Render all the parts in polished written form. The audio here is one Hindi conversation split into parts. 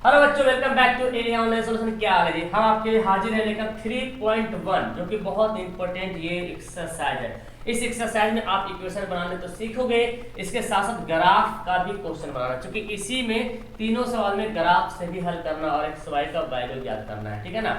हेलो बच्चों, welcome back to area online solution. क्या हाल है जी? हम आपके लिए हाजिर है लेकर 3.1 जो कि बहुत इंपॉर्टेंट ये एक्सरसाइज है। इस एक्सरसाइज में आप इक्वेशन बनाने तो सीखोगे, इसके साथ साथ ग्राफ का भी क्वेश्चन बनाना, क्योंकि इसी में तीनों सवाल में ग्राफ से भी हल करना और एक्स वाई का वैल्यू याद करना है, ठीक है ना।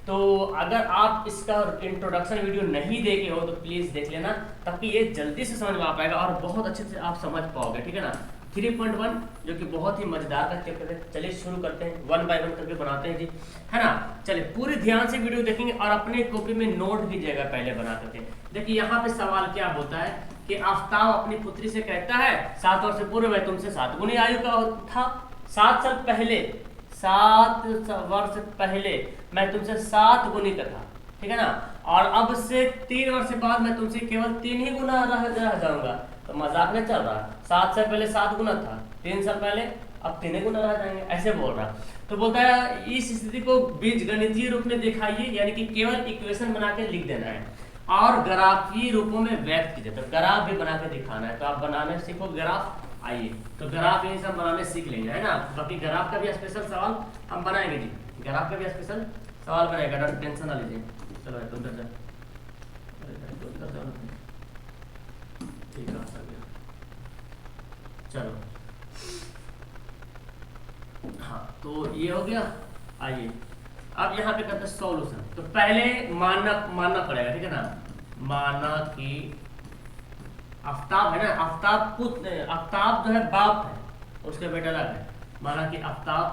तो अगर आप इसका इंट्रोडक्शन वीडियो नहीं देखे हो तो प्लीज देख लेना, ताकि ये जल्दी से समझ में आ पाएगा और बहुत अच्छे से आप समझ पाओगे, ठीक है ना। 3.1 जो कि बहुत ही मजेदार का चैप्टर है। चलिए शुरू करते हैं, 1 बाय 1 करके बनाते हैं जी, है ना। चलिए पूरी ध्यान से वीडियो देखेंगे और अपने कॉपी में नोट कीजिएगा पहले बना करके। देखिए यहाँ पे सवाल क्या होता है कि आफ्ताब अपनी पुत्री से कहता है 7 वर्ष पूर्व मैं तुमसे 7 गुनी आयु का था। 7 साल पहले, 7 वर्ष पहले मैं तुमसे 7 गुनी का था, ठीक है ना। और अब से 3 वर्ष बाद मैं तुमसे केवल 3 ही गुना रह जाऊंगा। तो मजाक में चल रहा, 7 साल पहले 7 गुना था, 3 साल पहले अब 3 गुना रह जाएंगे, ऐसे बोल रहा। तो बोलता है इस स्थिति को बीजगणितीय रूप में दिखाइए, यानी कि केवल इक्वेशन बना के लिख देना है और ग्राफीय रूपों में व्यक्त कीजिए। तो ग्राफ भी बना के दिखाना है, तो आप बनाने सीखो ग्राफ। आइए तो ग्राफ यही सब बनाने सीख लेंगे, है ना। बाकी ग्राफ का भी स्पेशल सवाल हम बनाएंगे जी, ग्राफ का भी स्पेशल सवाल बनाएगा, टेंशन ना लीजिए। चलो तुम कर ठीक है, चलो हाँ तो ये हो गया। आइए अब यहाँ पे करते हैं सॉल्यूशन। तो पहले मानना पड़ेगा, ठीक है ना। माना कि आफ्ताब है ना, आफ्ताब जो है बाप है, उसके बेटा अलग है। माना कि आफ्ताब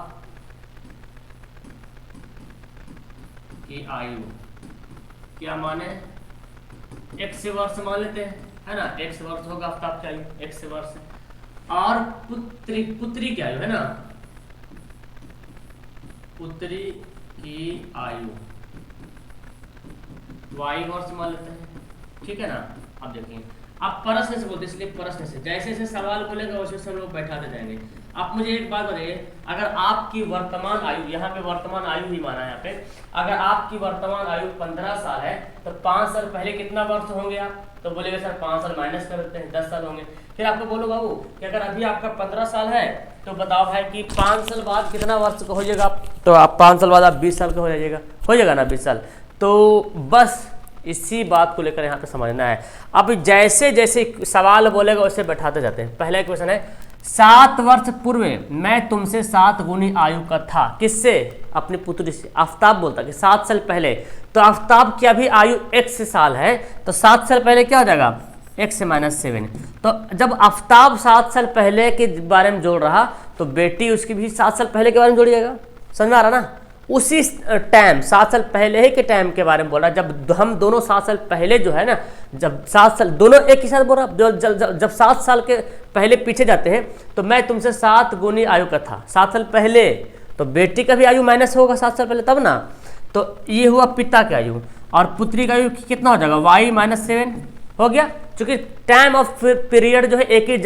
की आयु क्या माने, x वर्ष मान लेते हैं, है ना। x वर्ष होगा आफ्ताब की आयु, x वर्ष। और पुत्री की आयु है ना, पुत्री की आयु y वर्ष मान लेते हैं, ठीक है ना। अब देखिए आप प्रश्न से बोलते, इसलिए प्रश्न से जैसे जैसे सवाल बोलेगा वैसे वैसे हम लोग बैठाते जाएंगे। आप मुझे एक बात बताइए, अगर आपकी वर्तमान आयु, यहाँ पे वर्तमान आयु ही माना है यहाँ पे, अगर आपकी वर्तमान आयु 15 साल है तो 5 साल पहले कितना वर्ष होंगे आप? तो बोलेगा सर 5 साल माइनस कर देते हैं, 10 साल होंगे। फिर आपको बोलो बाबू कि अगर अभी आपका 15 साल है तो बताओ भाई कि 5 साल बाद कितना वर्ष का हो जाएगा? तो आप 5 साल बाद आप 20 साल का हो जाएगा ना, 20 साल। तो बस इसी बात को लेकर यहाँ पे समझना है। अब जैसे जैसे सवाल बोलेगा वैसे बैठाते जाते हैं। पहला क्वेश्चन है 7 वर्ष पूर्व मैं तुमसे 7 गुनी आयु का था। किससे? अपनी पुत्री से। आफ्ताब बोलता कि 7 साल पहले, तो आफ्ताब की अभी आयु x साल है, तो 7 साल पहले क्या हो जाएगा? x - 7। तो जब आफ्ताब 7 साल पहले के बारे में जोड़ रहा तो बेटी उसकी भी 7 साल पहले के बारे में जोड़िएगा। समझ में आ रहा ना? उसी टाइम 7 साल पहले ही के टाइम के बारे में बोल रहा। जब हम दोनों 7 साल पहले जो है ना, जब 7 साल दोनों एक ही साथ बोल रहा, जब 7 साल के पहले पीछे जाते हैं तो मैं तुमसे 7 गुनी आयु का था 7 साल पहले, तो बेटी का भी आयु माइनस होगा 7 साल पहले, तब ना। तो ये हुआ पिता की आयु, और पुत्री का आयु कितना हो जाएगा? y - 7 हो गया। क्योंकि टाइम ऑफ पीरियड जो है एक ही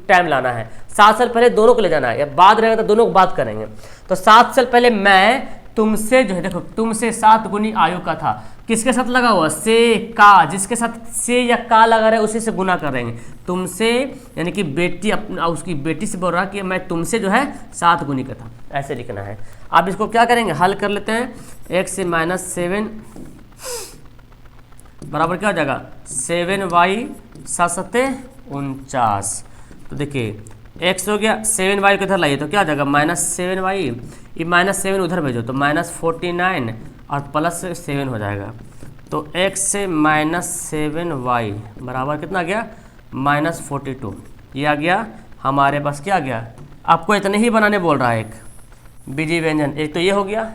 टाइम लाना है, 7 साल पहले दोनों को ले जाना है, या बाद रहेगा तो दोनों को बात करेंगे। तो 7 साल पहले मैं तुमसे जो है, देखो तुमसे 7 गुनी आयु का था, किसके साथ लगा हुआ? से का, जिसके साथ से या का लगा रहा है उसी से गुना करेंगे। तुमसे यानी कि बेटी उसकी बेटी से बोल रहा कि मैं तुमसे जो है 7 गुनी का था, ऐसे लिखना है। अब इसको क्या करेंगे? हल कर लेते हैं। x - 7 बराबर क्या हो जाएगा? 7y 7 49। तो देखिए x हो गया, 7y को इधर लाइए तो क्या हो जाएगा? -7y, ये -7 उधर भेजो तो -49 और +7 हो जाएगा। तो x से -7y बराबर कितना आ गया? -42। ये आ गया हमारे पास। क्या आ गया? आपको इतने ही बनाने बोल रहा है, एक बीजी व्यंजन। एक तो ये हो गया।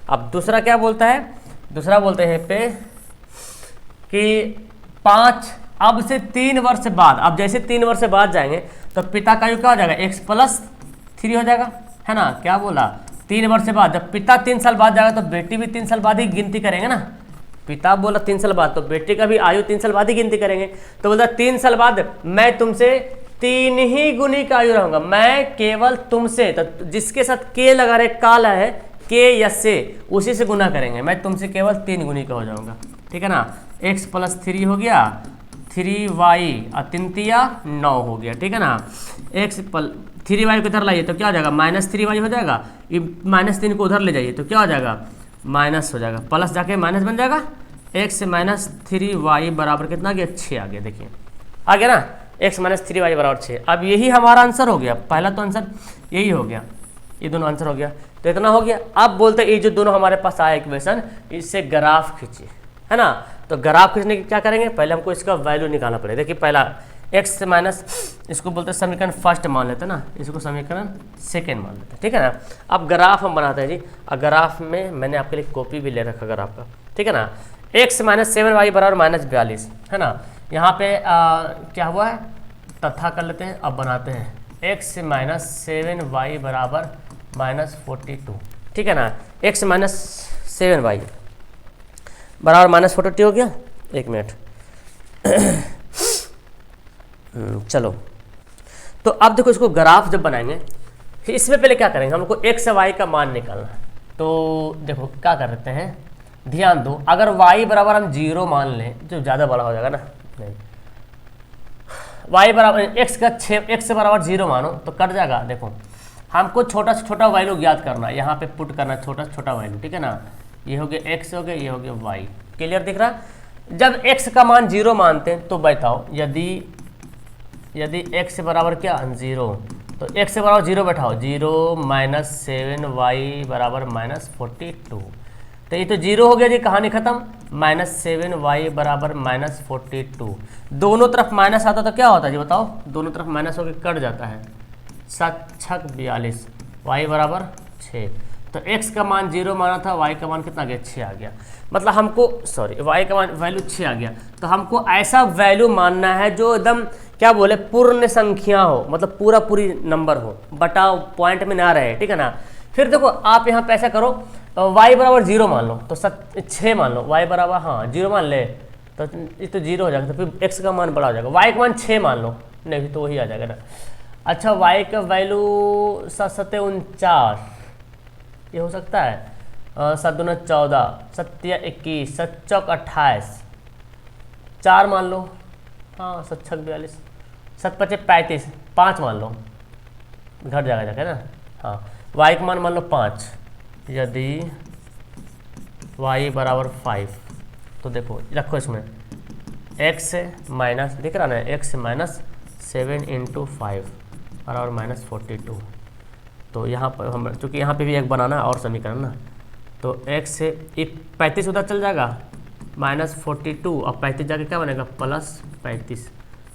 अब दूसरा क्या बोलता है? दूसरा बोलते हैं पे कि 5 अब से 3 वर्ष बाद, अब जैसे 3 वर्ष बाद जाएंगे तो पिता का आयु क्या हो जाएगा? x + 3 हो जाएगा, है ना। क्या बोला? 3 वर्ष बाद, जब पिता 3 साल बाद जाएगा तो बेटी भी 3 साल बाद ही गिनती करेंगे ना। पिता बोला 3 साल बाद, तो बेटी का भी आयु 3 साल बाद ही गिनती करेंगे। तो बोलता 3 साल बाद मैं तुमसे 3 ही गुनी का आयु रहूंगा, मैं केवल तुमसे। तो जिसके साथ के लगा रहे, काला है, के या से, उसी से गुना करेंगे। मैं तुमसे केवल 3 गुनी का हो जाऊंगा, ठीक है ना। x + 3 हो गया, 3y और 3 9 हो गया, ठीक है ना। x 3y को इधर लाइए तो क्या हो जाएगा, -3y हो जाएगा। ये -3 को उधर ले जाइए तो क्या हो जाएगा, माइनस हो जाएगा, प्लस जाके माइनस बन जाएगा। x -3y बराबर कितना आ गया, 6 आ गया। देखिए आ गया ना, x -3y बराबर 6। अब यही हमारा आंसर हो गया, पहला तो आंसर यही हो गया, ये दोनों आंसर हो गया, तो इतना हो गया। अब बोलते हैं ये जो दोनों हमारे पास आया इक्वेशन, इससे ग्राफ खींचिए, है ना। तो ग्राफ खींचने की क्या करेंगे, पहले हमको इसका वैल्यू निकालना पड़ेगा। देखिए पहला x से माइनस, इसको बोलते हैं समीकरण फर्स्ट मान लेते हैं ना, इसको समीकरण सेकेंड मान लेते हैं, ठीक है ना। अब ग्राफ हम बनाते हैं जी, और ग्राफ में मैंने आपके लिए कॉपी भी ले रखा ग्राफ का, ठीक है ना। x -7y बराबर -42, है ना। यहाँ पे क्या हुआ है, तथा कर लेते हैं, अब बनाते हैं x -7y बराबर -42, ठीक है ना। x -7y बराबर -42 हो गया। एक मिनट चलो, तो अब देखो इसको ग्राफ जब बनाएंगे, इसमें पहले क्या करेंगे, हमको x से y का मान निकालना है। तो देखो क्या करते हैं, ध्यान दो, अगर y बराबर हम 0 मान लें, जो ज़्यादा बड़ा हो जाएगा ना, नहीं y बराबर x से बराबर 0 मानो तो कट जाएगा। देखो हमको छोटा से छोटा वैल्यू ज्ञात करना है, यहाँ पे पुट करना है छोटा से छोटा वैल्यू, ठीक है ना। ये हो गया x हो गया, ये हो गया y, क्लियर दिख रहा। जब x का मान 0 मानते हैं तो बताओ, यदि x से बराबर क्या 0, तो x से बराबर 0 बैठाओ, 0 -7y बराबर -42, तो ये तो 0 हो गया जी, कहानी खत्म। -7y बराबर -42, दोनों तरफ माइनस आता तो क्या होता है जी बताओ, दोनों तरफ माइनस होकर कट जाता है, 7×6 42, y बराबर 6। तो x का मान 0 माना था, y का मान कितना आ गया, 6 आ गया। मतलब हमको y का मान वैल्यू 6 आ गया। तो हमको ऐसा वैल्यू मानना है जो एकदम क्या बोले, पूर्ण संख्या हो, मतलब पूरी नंबर हो, बटा पॉइंट में ना रहे, ठीक है ना। फिर देखो आप यहाँ पे ऐसा करो, y बराबर 0 मान लो तो 6 मान लो, y बराबर 0 मान ले तो ये तो 0 हो जाएगा, तो फिर x का मान बड़ा हो जाएगा। y का मान 6 मान लो, नहीं तो वही आ जाएगा ना। अच्छा y का वैल्यू 7×7 ये हो सकता है, 7×2 14, 7×3 21, 7×4 28, 4 मान लो, 7×6 42, 7×5 35, 5 मान लो, घट जाएगा जाके ना। y का मान लो 5, यदि y बराबर 5, तो देखो रखो इसमें x माइनस, दिख रहा ना, x -7 × 5 बराबर -42। तो यहाँ पर हम, चूँकि यहाँ पे भी एक बनाना और समीकरण ना, तो x से 35 उधर चल जाएगा, -42, और 35 जाके क्या बनेगा, +35।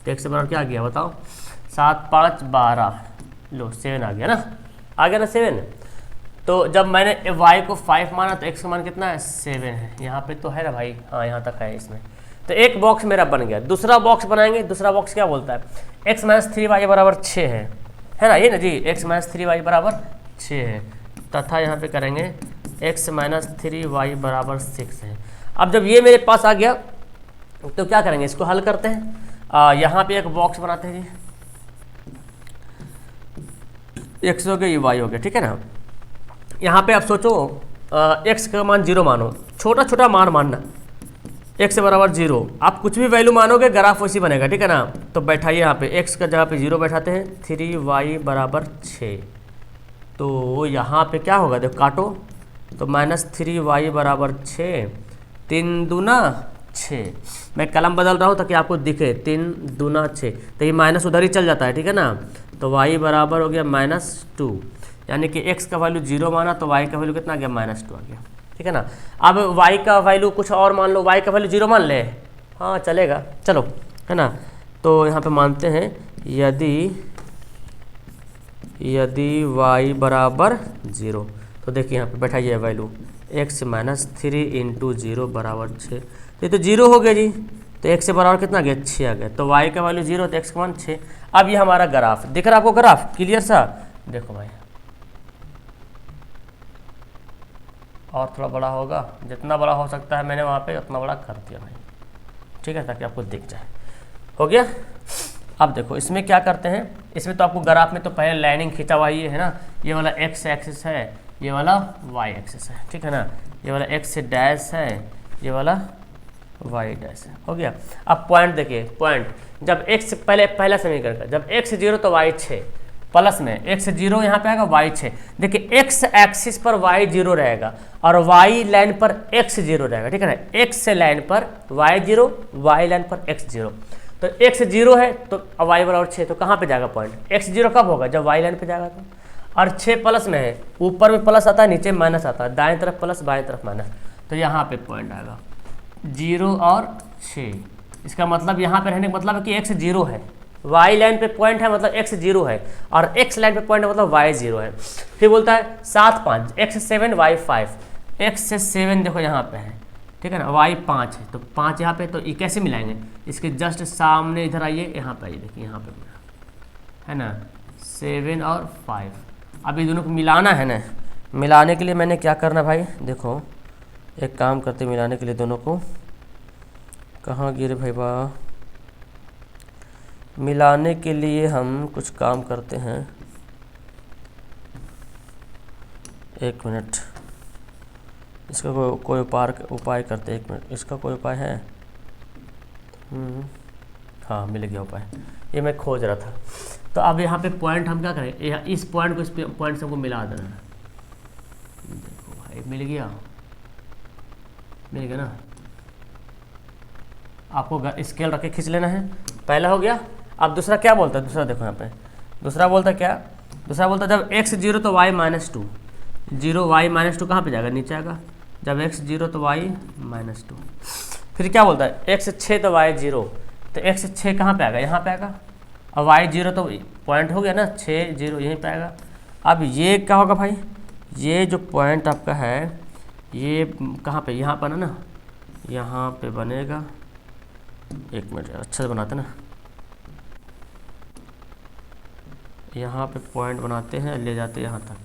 तो x से बराबर क्या आ गया बताओ, 7 5 12, लो 7 आ गया ना, आ गया ना 7। तो जब मैंने y को 5 माना तो x का मान कितना है, 7 है। यहाँ पे तो है ना भाई, यहाँ तक है इसमें। तो एक बॉक्स मेरा बन गया। दूसरा बॉक्स बनाएंगे, दूसरा बॉक्स क्या बोलता है, x -3y बराबर 6 है ना, ये ना जी, x -3y बराबर 6 है, तथा यहाँ पे करेंगे x -3y बराबर 6 है। अब जब ये मेरे पास आ गया तो क्या करेंगे, इसको हल करते हैं। यहाँ पे एक बॉक्स बनाते हैं जी, x हो गया, ये y हो गया, ठीक है ना। यहाँ पे आप सोचो, x का मान 0 मानो, छोटा छोटा मान मानना, x से बराबर 0, आप कुछ भी वैल्यू मानोगे ग्राफ वैसी बनेगा, ठीक है ना। तो बैठाइए यहाँ पे x का जगह पे 0 बैठाते हैं, 3y बराबर 6। तो यहाँ पे क्या होगा, देखो काटो, तो -3y बराबर 6, 3 दूना 6। मैं कलम बदल रहा हूँ ताकि आपको दिखे, 3 दूना 6, तो ये माइनस उधर ही चल जाता है, ठीक है ना। तो y बराबर हो गया -2, यानी कि x का वैल्यू 0 माना तो y का वैल्यू कितना आ गया, -2 आ गया, ठीक है ना। अब y का वैल्यू कुछ और मान लो, y का वैल्यू 0 मान ले, हाँ चलेगा, चलो, है ना। तो यहाँ पे मानते हैं यदि y बराबर 0, तो देखिए यहाँ पे बैठाइए वैल्यू, x -3 × 0 बराबर 6, तो ये तो 0 हो गया जी। तो x से बराबर कितना आ गया, 6 आ गया। तो y का वैल्यू 0 तो x का मान 6। अब ये हमारा ग्राफ दिख रहा है आपको, ग्राफ क्लियर सा, देखो भाई और थोड़ा बड़ा होगा, जितना बड़ा हो सकता है मैंने वहाँ पे उतना बड़ा कर दिया भाई, ठीक है, ताकि आपको दिख जाए। हो गया। अब देखो इसमें क्या करते हैं, इसमें तो आपको ग्राफ में तो पहले लाइनिंग खींचा हुआ ये है ना, ये वाला x एक्सिस है, ये वाला y एक्सिस है, ठीक है ना। ये वाला x डैश है, ये वाला y डैश है, हो गया। अब पॉइंट देखिए, पॉइंट जब x पहला समीकरण का, जब x 0 तो y 6, प्लस में x 0 यहाँ पे आएगा, y 6। देखिए x एक्सिस पर y 0 रहेगा और y लाइन पर x 0 रहेगा, ठीक है ना। x लाइन पर y 0, y लाइन पर x 0। तो x 0 है तो y बराबर 6, तो कहाँ पे जाएगा पॉइंट? x 0 कब होगा? जब y लाइन पे जाएगा तो। और 6 प्लस में है, ऊपर में प्लस आता है, नीचे माइनस आता है, दाएं तरफ प्लस बाएं तरफ माइनस, तो यहाँ पे पॉइंट आएगा 0 और 6। इसका मतलब यहाँ पे रहने का मतलब है कि x 0 है, y लाइन पे पॉइंट है मतलब x 0 है, और x लाइन पे पॉइंट है मतलब y 0 है। फिर बोलता है 7 5, x 7 y 5, x से 7 देखो यहाँ पे है, ठीक है ना, y 5 है, तो 5 यहाँ पे, तो ये कैसे मिलाएंगे? इसके जस्ट सामने इधर आइए, यहाँ पे आइए, देखिए यहाँ पे है ना 7 और 5। अब ये दोनों को मिलाना है ना। मिलाने के लिए मैंने क्या करना भाई, देखो एक काम करते मिलाने के लिए दोनों को, कहाँ गिरे भाई बा, मिलाने के लिए हम कुछ काम करते हैं। एक मिनट, इसका कोई उपाय करते हैं। एक मिनट, इसका कोई उपाय है? हाँ मिल गया उपाय, ये मैं खोज रहा था। तो अब यहाँ पे पॉइंट हम क्या करें, इस पॉइंट को इस पॉइंट से हमको मिला देना है। देखो भाई मिल गया ना। आपको स्केल रख के खींच लेना है, पहला हो गया। अब दूसरा क्या बोलता है? दूसरा देखो यहाँ पे, दूसरा बोलता है क्या? दूसरा बोलता है जब x 0 तो y -2, 0 y -2 कहाँ पे जाएगा? नीचे आएगा। जब x 0 तो y -2। फिर क्या बोलता है? x 6 तो y 0, तो x 6 कहाँ पे आएगा? यहाँ पे आएगा। अब y 0 तो पॉइंट हो गया ना, 6 0 यहीं पे आएगा। अब ये क्या होगा भाई, ये जो पॉइंट आपका है ये कहाँ पे? यहाँ पर ना, यहाँ पे बनेगा। एक मिनट अच्छा से बनाते ना, यहाँ पे पॉइंट बनाते हैं, ले जाते हैं यहाँ तक,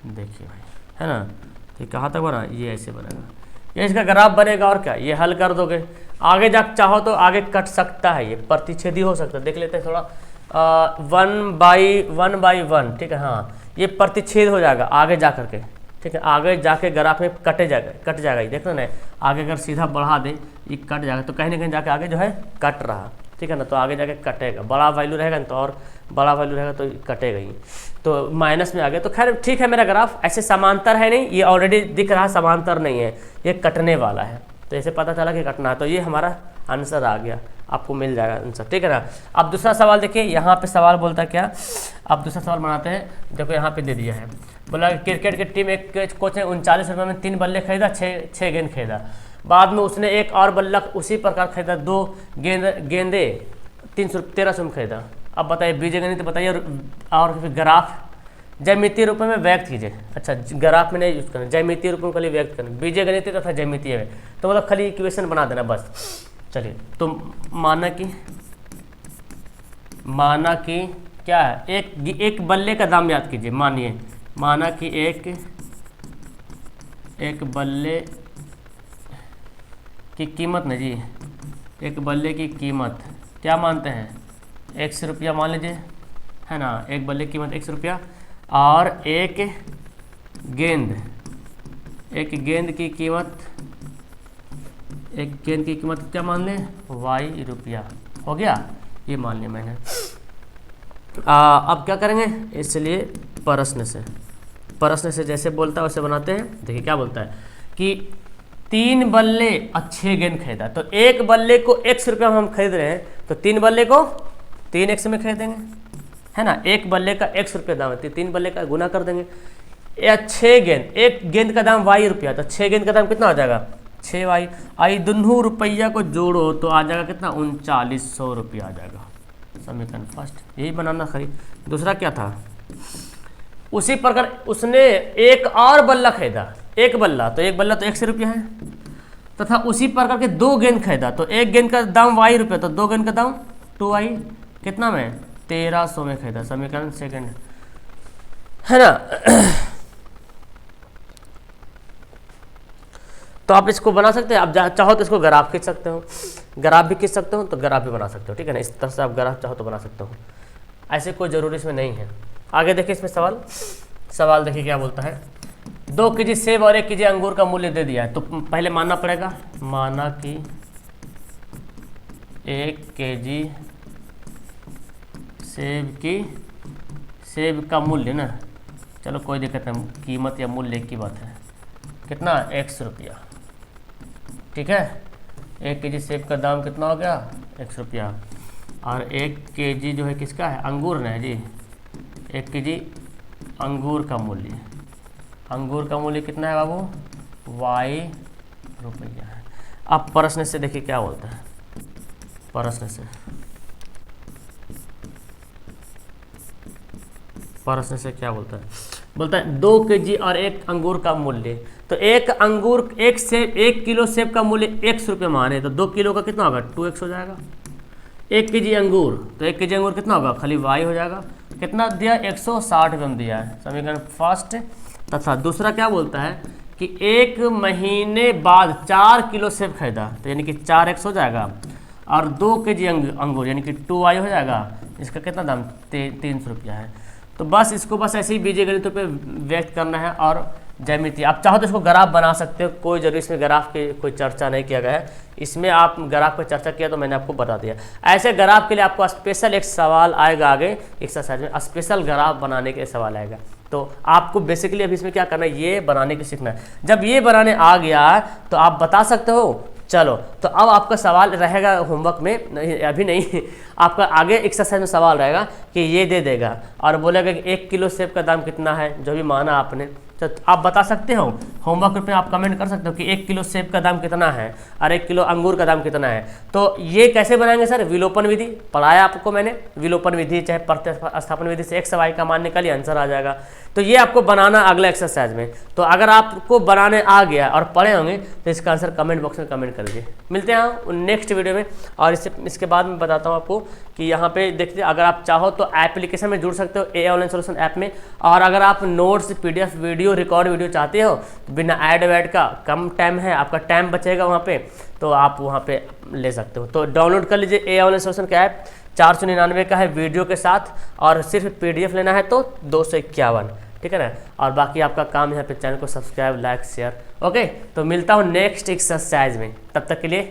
देखिए भाई है ना। तो कहाँ तक बना? ये ऐसे बनेगा, ये इसका ग्राफ बनेगा। और क्या, ये हल कर दोगे, आगे जा चाहो तो आगे कट सकता है, ये प्रतिच्छेदी हो सकता है। देख लेते हैं थोड़ा, 1 बाई 1, ठीक है। हाँ ये प्रतिच्छेद हो जाएगा आगे जा करके, ठीक है। आगे जाके ग्राफ में कट जाएगा ये, देखना ना। आगे अगर सीधा बढ़ा दे ये कट जाएगा, तो कहीं ना कहीं जाके आगे जो है कट रहा, ठीक है ना। तो आगे जाके कटेगा, बड़ा वैल्यू रहेगा ना, तो और बड़ा वैल्यू रहेगा तो कटेगा ही, तो माइनस में आ गया। तो खैर ठीक है, मेरा ग्राफ ऐसे समांतर है नहीं, ये ऑलरेडी दिख रहा समांतर नहीं है, ये कटने वाला है। तो ऐसे पता चला कि कटना है, तो ये हमारा आंसर आ गया, आपको मिल जाएगा आंसर, ठीक है ना। अब दूसरा सवाल देखिए, यहाँ पे सवाल बोलता है क्या। अब दूसरा सवाल बनाते हैं, देखो यहाँ पे दे दिया है, बोला क्रिकेट की टीम एक कोच ने 39 रुपये में 3 बल्ले खरीदा, 6 गेंद खरीदा। बाद में उसने एक और बल्ला उसी प्रकार खरीदा, 2 गेंदे 1300 में खरीदा। अब बताइए बीजे गणित बताइए, और फिर ग्राफ ज्यामितीय रूप में व्यक्त कीजिए। अच्छा ग्राफ में नहीं यूज करना, ज्यामितीय रूप में खाली व्यक्त करना, बीजे गणित तथा ज्यामितीय में, तो मतलब खाली इक्वेशन बना देना बस। चलिए तो माना कि क्या है, एक बल्ले का दाम याद कीजिए। माना कि एक बल्ले की कीमत ना जी, एक बल्ले की कीमत क्या मानते हैं, 100 रुपया मान लीजिए, है ना। एक बल्ले की कीमत 100 रुपया, और एक गेंद की कीमत क्या मान लें, y रुपया, हो गया, ये मान लिया मैंने। अब क्या करेंगे, इसलिए प्रश्न से जैसे बोलता है वैसे बनाते हैं। देखिए क्या बोलता है कि 3 बल्ले और 6 गेंद खरीदा, तो एक बल्ले को 100 रुपया हम खरीद रहे हैं, तो 3 बल्ले को 3x में खरीदेंगे, है ना। एक बल्ले का 100 रुपया दाम है, 3 बल्ले का गुना कर देंगे। या 6 गेंद, एक गेंद का दाम y रुपया, तो 6 गेंद का दाम कितना हो जाएगा, 6y। आई दोनों रुपया को जोड़ो तो आ जाएगा कितना, 3900 रुपया आ जाएगा। समीकरण फर्स्ट यही बनाना खरीद। दूसरा क्या था, उसी प्रकार उसने एक और बल्ला खरीदा, एक बल्ला तो 100 रुपया है, तथा उसी प्रकार के 2 गेंद खरीदा, तो एक गेंद का दाम y रुपया, तो 2 गेंद का दाम 2y, कितना में 1300 में खरीदा। समीकरण सेकंड, है ना। तो आप इसको बना सकते हैं, आप चाहो तो इसको ग्राफ खींच सकते हो, ग्राफ भी खींच सकते हो, तो ग्राफ भी बना सकते हो, ठीक है ना। इस तरह से आप ग्राफ चाहो तो बना सकते हो, ऐसे कोई ज़रूरी इसमें नहीं है। आगे देखिए इसमें सवाल देखिए क्या बोलता है। 2 केजी सेब और 1 केजी अंगूर का मूल्य दे दिया है, तो पहले मानना पड़ेगा, माना कि 1 केजी सेब की सेब का मूल्य ना, चलो कोई दिक्कत नहीं, कीमत या मूल्य की बात है, कितना 100 रुपया, ठीक है। 1 केजी सेब का दाम कितना हो गया 100 रुपया, और 1 केजी जो है किसका है, अंगूर ना है जी। 1 केजी अंगूर का मूल्य, अंगूर का मूल्य कितना है बाबू, y रुपया है। अब प्रश्न से देखिए क्या बोलता है, प्रश्न से क्या बोलता है, बोलता है 2 केजी और 1 अंगूर का मूल्य। तो एक अंगूर, एक सेब, 1 किलो सेब का मूल्य 100 रुपये माने तो 2 किलो का कितना होगा 2x हो जाएगा। 1 केजी अंगूर, तो 1 केजी अंगूर कितना होगा, खाली y हो जाएगा। कितना दिया 160 ग्राम दिया है, समीकरण फर्स्ट। तथा दूसरा क्या बोलता है कि 1 महीने बाद 4 किलो सेब खरीदा, तो यानी कि 4x हो जाएगा, और 2 केजी अंगूर यानी कि 2y हो जाएगा। इसका कितना दाम 300 रुपया है। तो बस इसको बस ऐसे ही बीजगणितों पे व्यक्त करना है। और ज्यामिति आप चाहो तो इसको ग्राफ बना सकते हो, कोई जरूरी इसमें ग्राफ की कोई चर्चा नहीं किया गया है। इसमें आप ग्राफ पर चर्चा किया तो मैंने आपको बता दिया। ऐसे ग्राफ के लिए आपको स्पेशल एक सवाल आएगा आगे एक्सरसाइज में, स्पेशल ग्राफ बनाने के सवाल आएगा। तो आपको बेसिकली अभी इसमें क्या करना है, ये बनाने की सीखना है। जब ये बनाने आ गया तो आप बता सकते हो। चलो तो अब आपका सवाल रहेगा होमवर्क में, नहीं अभी नहीं, आपका आगे एक्सरसाइज में सवाल रहेगा कि ये दे देगा और बोलेगा कि 1 किलो सेब का दाम कितना है, जो भी माना आपने, तो आप बता सकते हो। होमवर्क पे आप कमेंट कर सकते हो कि 1 किलो सेब का दाम कितना है और 1 किलो अंगूर का दाम कितना है। तो ये कैसे बनाएंगे सर, विलोपन विधि पढ़ाया आपको मैंने, विलोपन विधि चाहे प्रतिस्थापन विधि से x y का मान निकालिए, आंसर आ जाएगा। तो ये आपको बनाना अगला एक्सरसाइज में। तो अगर आपको बनाने आ गया और पढ़े होंगे तो इसका आंसर कमेंट बॉक्स में कमेंट कर दीजिए। मिलते हैं नेक्स्ट वीडियो में। और इसके बाद मैं बताता हूँ आपको कि यहाँ पे देखिए, अगर आप चाहो तो एप्लीकेशन में जुड़ सकते हो ए ऑनलाइन सोल्यूशन ऐप में। और अगर आप notes PDF video record video चाहते हो बिना ऐड वैड का, कम टाइम है आपका, टाइम बचेगा वहाँ पे, तो आप वहाँ पे ले सकते हो। तो डाउनलोड कर लीजिए ए ऑनलाइन सोल्यूशन का ऐप, 499 का है वीडियो के साथ, और सिर्फ PDF लेना है तो 251, ठीक है ना। और बाकी आपका काम यहाँ पे चैनल को सब्सक्राइब, लाइक, शेयर। ओके, तो मिलता हूँ नेक्स्ट एक्सरसाइज में, तब तक के लिए